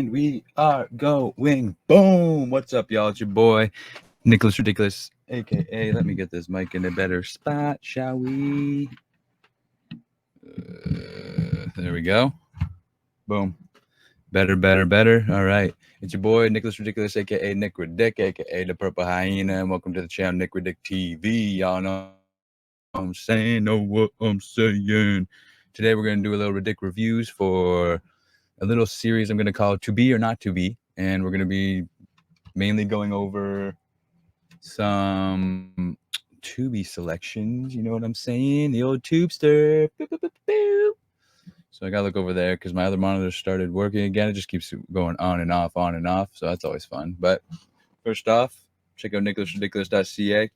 And we are going. Boom. What's up, y'all? It's your boy, Nicholas Ridiculous, a.k.a. Let me get this mic in a better spot, shall we? There we go. Boom. Better. All right. It's your boy, Nicholas Ridiculous, a.k.a. Nicridic, a.k.a. The Purple Hyena. And welcome to the channel, nicridicTV. Y'all know what I'm saying. Today, we're going to do a little Ridic reviews for a little series I'm going to call To Be or Not To Be. And we're going to be mainly going over some Tubi selections. You know what I'm saying? The old Tubester. Boop, boop, boop, boop. So I got to look over there because my other monitor started working again. It just keeps going on and off. So that's always fun. But first off, check out nicholasridiculous.ca.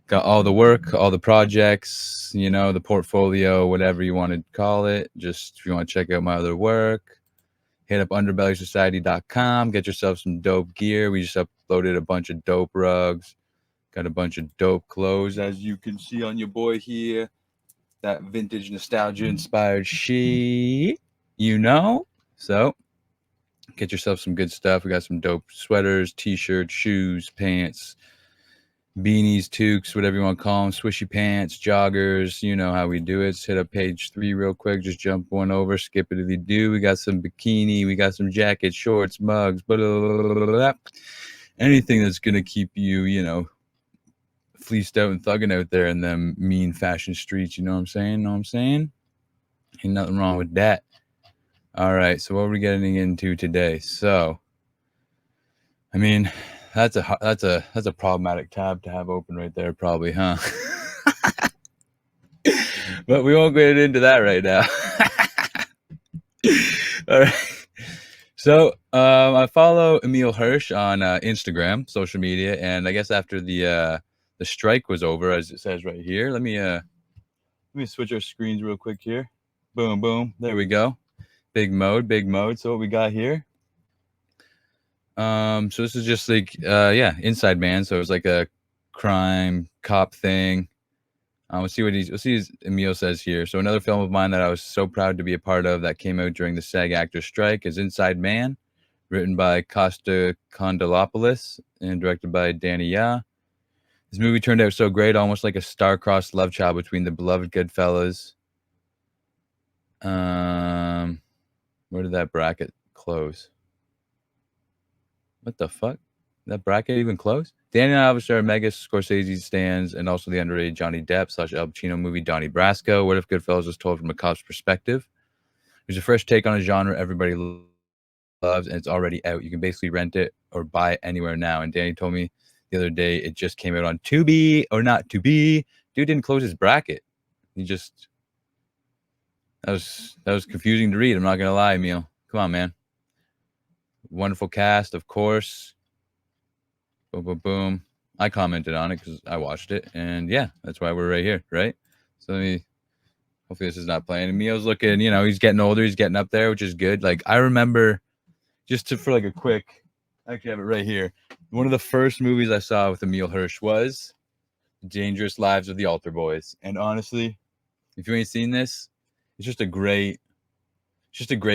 Got all the work, all the projects, you know, the portfolio, whatever you want to call it. Just if you want to check out my other work, hit up underbellysociety.com. Get yourself some dope gear. We just uploaded a bunch of dope rugs. Got a bunch of dope clothes, as you can see on your boy here. That vintage nostalgia inspired shit, you know? So get yourself some good stuff. We got some dope sweaters, t-shirts, shoes, pants, beanies, toques, whatever you want to call them, swishy pants, joggers. You know how we do it. Just hit up page 3 real quick. Just jump one over, skip it if you do. We got some bikini, we got some jackets, shorts, mugs, blah, blah, blah, blah, blah. Anything that's going to keep you, you know, fleeced out and thugging out there in them mean fashion streets. You know what I'm saying? Ain't nothing wrong with that. All right, so what are we getting into today? So, I mean, that's a problematic tab to have open right there, probably, huh? But we won't get into that right now. All right. So I follow Emile Hirsch on Instagram, social media, and I guess after the strike was over, as it says right here, let me switch our screens real quick here. Boom, boom. There we go. Big mode. So what we got here? So this is just like Inside Man. So it was like a crime cop thing. Let's see what Emile says here. So another film of mine that I was so proud to be a part of that came out during the SAG actor strike is Inside Man, written by Costa Kondalopoulos and directed by Danny Ya. This movie turned out so great, almost like a star-crossed love child between the beloved Goodfellas. Where did that bracket close? What the fuck? That bracket even close? Danny Alvarez, Mega Scorsese stands, and also the underrated Johnny Depp / Al Pacino movie Donnie Brasco. What if Goodfellas was told from a cop's perspective? It was a fresh take on a genre everybody loves, and it's already out. You can basically rent it or buy it anywhere now. And Danny told me the other day it just came out on Tubi or Not To Be. Dude didn't close his bracket. He just that was confusing to read. I'm not gonna lie, Emile. Come on, man. Wonderful cast, of course. Boom, boom, boom. I commented on it because I watched it, and yeah, that's why we're right here, right? So hopefully this is not playing. Emile's looking, you know, he's getting older, he's getting up there, which is good. Like I remember, for like a quick, I actually have it right here. One of the first movies I saw with Emile Hirsch was Dangerous Lives of the Altar Boys, and honestly, if you ain't seen this, it's just a great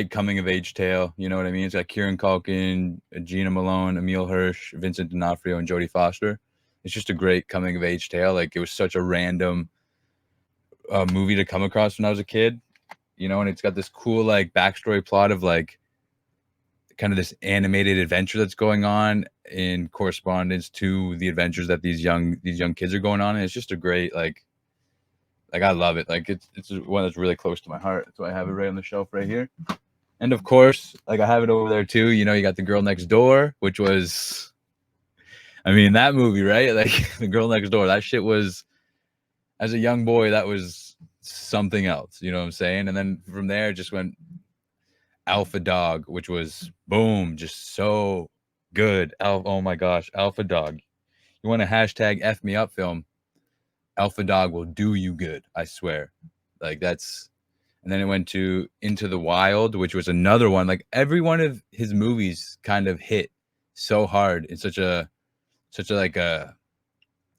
coming of age tale. You know what I mean? It's got Kieran Culkin, Gina Malone, Emile Hirsch, Vincent D'Onofrio, and Jodie Foster. It's just a great coming of age tale. Like it was such a random movie to come across when I was a kid, you know, and it's got this cool like backstory plot of like kind of this animated adventure that's going on in correspondence to the adventures that these young kids are going on. And it's just a great like I love it. Like it's one that's really close to my heart. So I have it right on the shelf right here. And of course, like I have it over there too. You know, you got The Girl Next Door, which was, I mean, that movie, right? Like The Girl Next Door, that shit was, as a young boy, that was something else. You know what I'm saying? And then from there, it just went Alpha Dog, which was boom, just so good. Oh my gosh, Alpha Dog. You want a hashtag F me up film? Alpha Dog will do you good, I swear. Like that's, and then it went to Into the Wild, which was another one. Like every one of his movies kind of hit so hard. It's such a like a,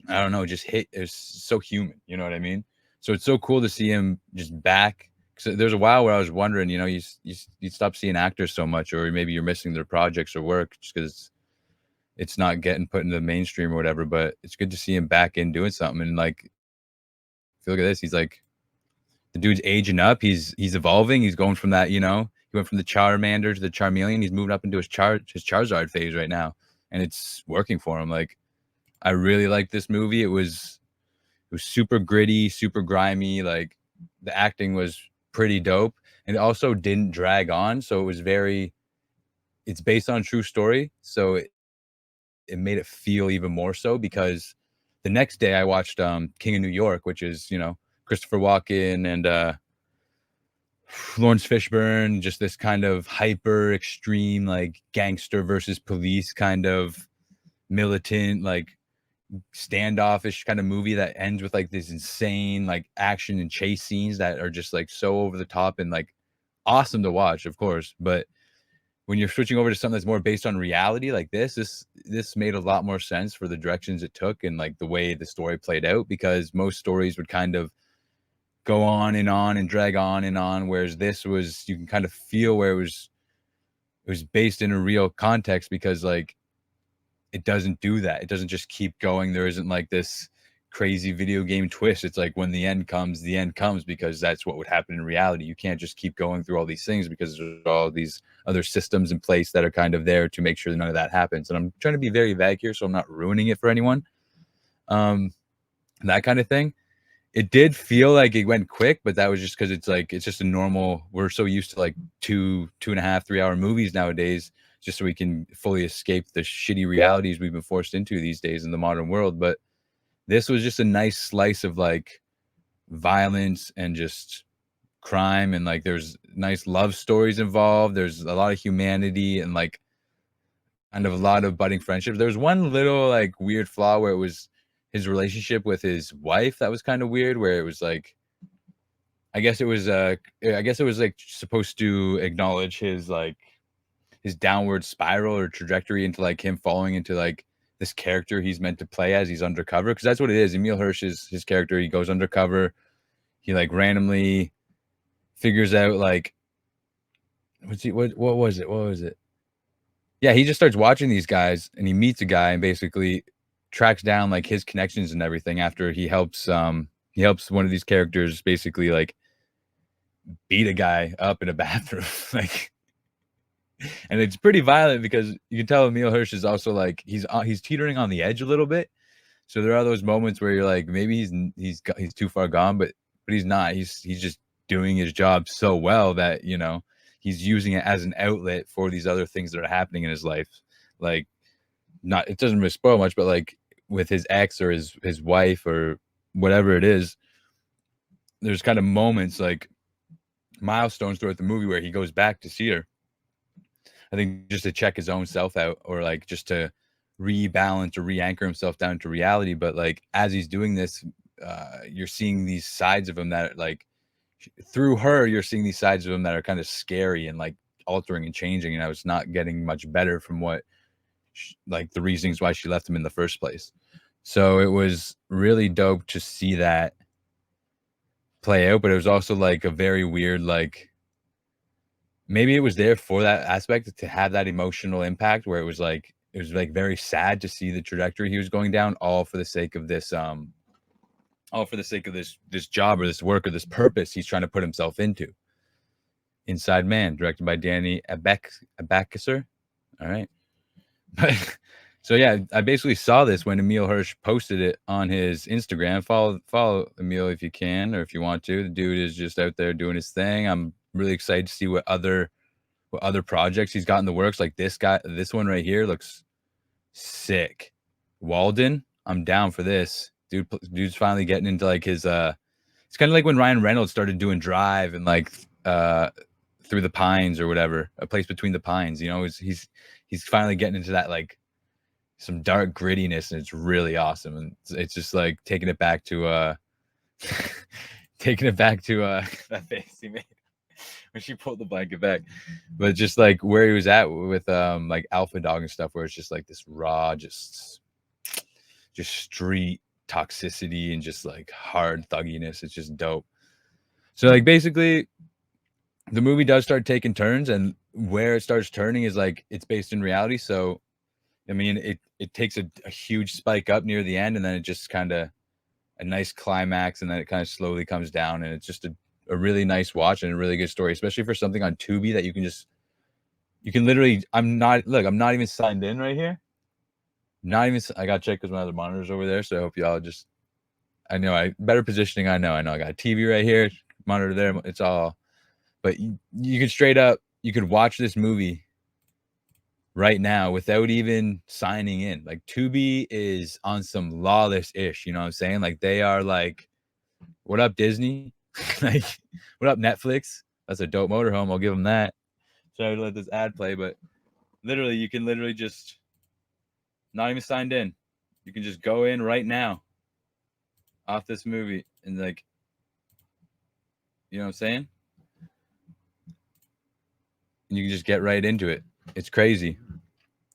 I don't know, just hit. It's so human. You know what I mean? So it's so cool to see him just back So there's a while where I was wondering, you know, you stop seeing actors so much, or maybe you're missing their projects or work just because it's not getting put into the mainstream or whatever. But it's good to see him back in doing something. And like, if you look at this, he's like the dude's aging up. He's evolving. He's going from that, you know, he went from the Charmander to the Charmeleon. He's moving up into his Charizard phase right now, and it's working for him. Like, I really like this movie. It was super gritty, super grimy. Like, the acting was pretty dope, and it also didn't drag on. So it was very. It's based on a true story, so it made it feel even more so because the next day I watched King of New York, which is, you know, Christopher Walken and Lawrence Fishburne, just this kind of hyper extreme like gangster versus police kind of militant like standoffish kind of movie that ends with like this insane like action and chase scenes that are just like so over the top and like awesome to watch, of course. But when you're switching over to something that's more based on reality like this made a lot more sense for the directions it took and like the way the story played out, because most stories would kind of go on and drag on and on, whereas this was, you can kind of feel where it was based in a real context, because like it doesn't do that. It doesn't just keep going. There isn't like this crazy video game twist. It's like when the end comes, because that's what would happen in reality. You can't just keep going through all these things because there's all these other systems in place that are kind of there to make sure that none of that happens. And I'm trying to be very vague here, so I'm not ruining it for anyone. That kind of thing. It did feel like it went quick, but that was just because it's like, it's just a normal, we're so used to like 2.5, 3 hour movies nowadays, just so we can fully escape the shitty realities we've been forced into these days in the modern world. But this was just a nice slice of like violence and just crime, and like there's nice love stories involved. There's a lot of humanity and like kind of a lot of budding friendships. There's one little like weird flaw where it was his relationship with his wife that was kind of weird, where it was like, I guess it was like supposed to acknowledge his like his downward spiral or trajectory into like him falling into like this character he's meant to play as he's undercover, because that's what it is. Emile Hirsch is his character. He goes undercover. He like randomly figures out like what was it? Yeah, he just starts watching these guys and he meets a guy and basically tracks down like his connections and everything after he helps one of these characters basically like beat a guy up in a bathroom. Like, and it's pretty violent because you can tell Emile Hirsch is also like he's teetering on the edge a little bit. So there are those moments where you're like, maybe he's too far gone, but he's not. He's just doing his job so well that, you know, he's using it as an outlet for these other things that are happening in his life. Like, not, it doesn't really spoil much, but like with his ex or his wife or whatever it is, there's kind of moments like milestones throughout the movie where he goes back to see her. I think just to check his own self out, or like just to rebalance or re-anchor himself down to reality. But like as he's doing this, you're seeing these sides of him that are, like, through her, you're seeing these sides of him that are kind of scary and like altering and changing. And I was not getting much better from what like the reasons why she left him in the first place. So it was really dope to see that play out, but it was also like a very weird, like, maybe it was there for that aspect to have that emotional impact where it was like very sad to see the trajectory he was going down, all for the sake of this this job or this work or this purpose he's trying to put himself into. Inside Man, directed by Danny Abacusser. All right. But so yeah, I basically saw this when Emile Hirsch posted it on his Instagram. Follow Emile if you can, or if you want to. The dude is just out there doing his thing. I'm really excited to see what other projects he's got in the works. Like this one right here looks sick. Walden, I'm down for this. Dude's finally getting into like his it's kind of like when Ryan Reynolds started doing Drive and like Through the Pines or whatever, A Place Between the Pines, you know. He's finally getting into that like some dark grittiness, and it's really awesome. And it's just like taking it back to that face he made when she pulled the blanket back. But just like where he was at with like Alpha Dog and stuff, where it's just like this raw, just street toxicity and just like hard thugginess. It's just dope. So like basically the movie does start taking turns, and where it starts turning is like it's based in reality. So, I mean, it takes a huge spike up near the end, and then it just kind of a nice climax, and then it kind of slowly comes down, and it's just a really nice watch and a really good story, especially for something on Tubi that you can literally. I'm not even signed in right here. Not even. I got to check because my other monitor's over there, so I hope y'all just. I know better positioning. I know. I got a TV right here, monitor there. It's all. But you could straight up, you could watch this movie right now without even signing in. Like Tubi is on some lawless ish, you know what I'm saying? Like they are like, what up Disney? Like, what up Netflix? That's a dope motorhome. I'll give them that. Sorry to let this ad play, but literally, you can literally just not even signed in. You can just go in right now off this movie and like, you know what I'm saying? And you can just get right into it. It's crazy.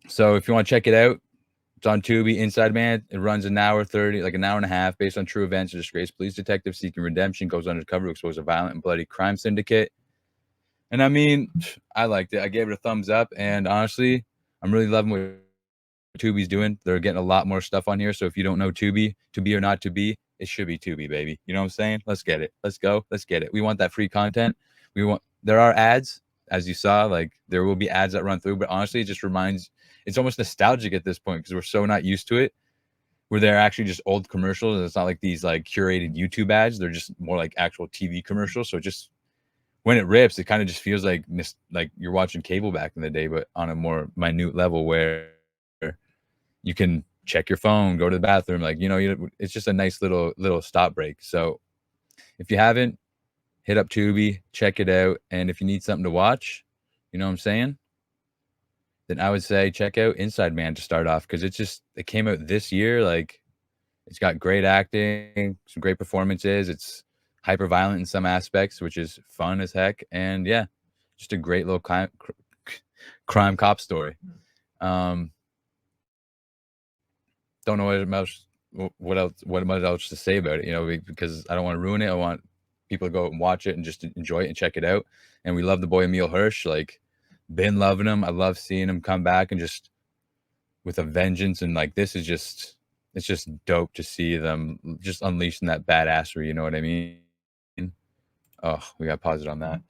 So if you want to check it out, it's on Tubi. Inside Man. It runs an hour 30, like an hour and a half, based on true events. A disgraced police detective seeking redemption goes undercover to expose a violent and bloody crime syndicate. And I mean, I liked it. I gave it a thumbs up. And honestly, I'm really loving what Tubi's doing. They're getting a lot more stuff on here. So if you don't know Tubi, to be or not to be, it should be Tubi, baby. You know what I'm saying? Let's get it. Let's go. Let's get it. We want that free content. There are ads, as you saw, like there will be ads that run through, but honestly, it just reminds, it's almost nostalgic at this point because we're so not used to it. Where they're actually just old commercials, and it's not like these like curated YouTube ads. They're just more like actual TV commercials. So just when it rips, it kind of just feels like you're watching cable back in the day, but on a more minute level where you can check your phone, go to the bathroom, like it's just a nice little stop break. So if you haven't, hit up Tubi, check it out, and if you need something to watch, you know what I'm saying, then I would say check out Inside Man to start off because it came out this year. Like it's got great acting, some great performances. It's hyper violent in some aspects, which is fun as heck, and yeah, just a great little crime cop story. Don't know what else to say about it, because I don't want to ruin it. I want people to go and watch it and just enjoy it and check it out. And we love the boy Emile Hirsch. Like, been loving him. I love seeing him come back and just with a vengeance. And like this is it's just dope to see them just unleashing that badassery. You know what I mean? Oh, we got paused on that.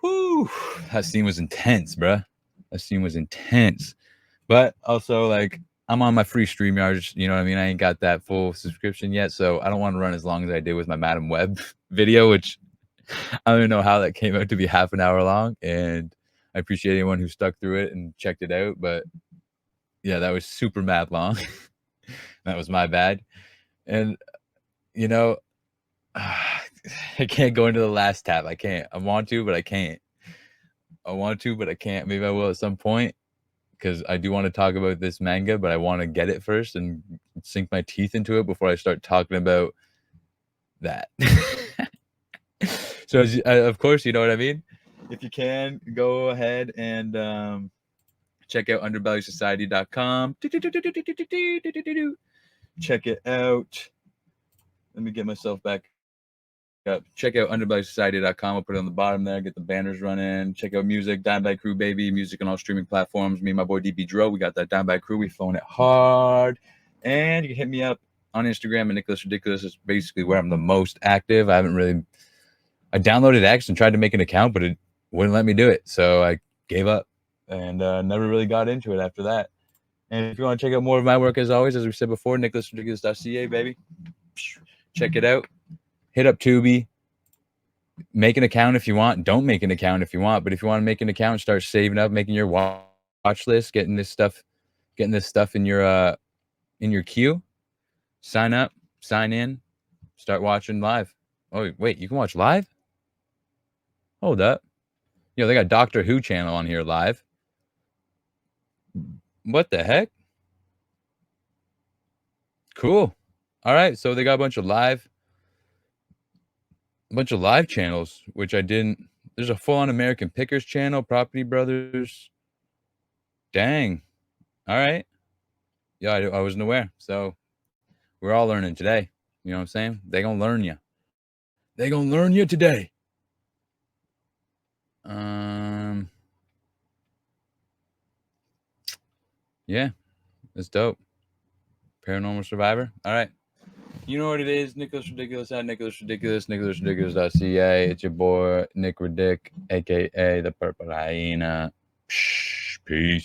Whoo! That scene was intense, bruh. That scene was intense. But also, like, I'm on my free StreamYard, you know what I mean? I ain't got that full subscription yet, so I don't want to run as long as I did with my Madam Web video, which I don't even know how that came out to be half an hour long. And I appreciate anyone who stuck through it and checked it out. But yeah, that was super mad long. That was my bad. And, I can't go into the last tab. I can't. I want to, but I can't. I want to, but I can't. Maybe I will at some point. Because I do want to talk about this manga, but I want to get it first and sink my teeth into it before I start talking about that. So, of course, you know what I mean? If you can, go ahead and check out underbellysociety.com. Check it out. Let me get myself back up. Check out underbellysociety.com. I'll put it on the bottom there. Get the banners running. Check out music. Down by Crew, baby. Music on all streaming platforms. Me and my boy DB Dro. We got that Down by Crew. We phone it hard. And you can hit me up on Instagram at nicholasridiculous. It's basically where I'm the most active. I downloaded X and tried to make an account, but it wouldn't let me do it. So I gave up and never really got into it after that. And if you want to check out more of my work, as always, as we said before, nicholasridiculous.ca, baby. Check it out. Hit up Tubi. Make an account if you want. Don't make an account if you want. But if you want to make an account, start saving up, making your watch list, getting this stuff in your queue. Sign up, sign in, start watching live. Oh wait, you can watch live? Hold up. They got Doctor Who channel on here live. What the heck? Cool. All right, so they got a bunch of live channels, which I didn't. There's a full-on American Pickers channel, Property Brothers. Dang. All right. Yeah, I wasn't aware. So we're all learning today. You know what I'm saying? They gonna learn you. They gonna learn you today. Yeah, it's dope. Paranormal Survivor. All right. You know what it is, Nicholas Ridiculous at Nicholas Ridiculous, nicholasridiculous.ca. It's your boy, Nick Ridic, a.k.a. the Purple Hyena. Peace.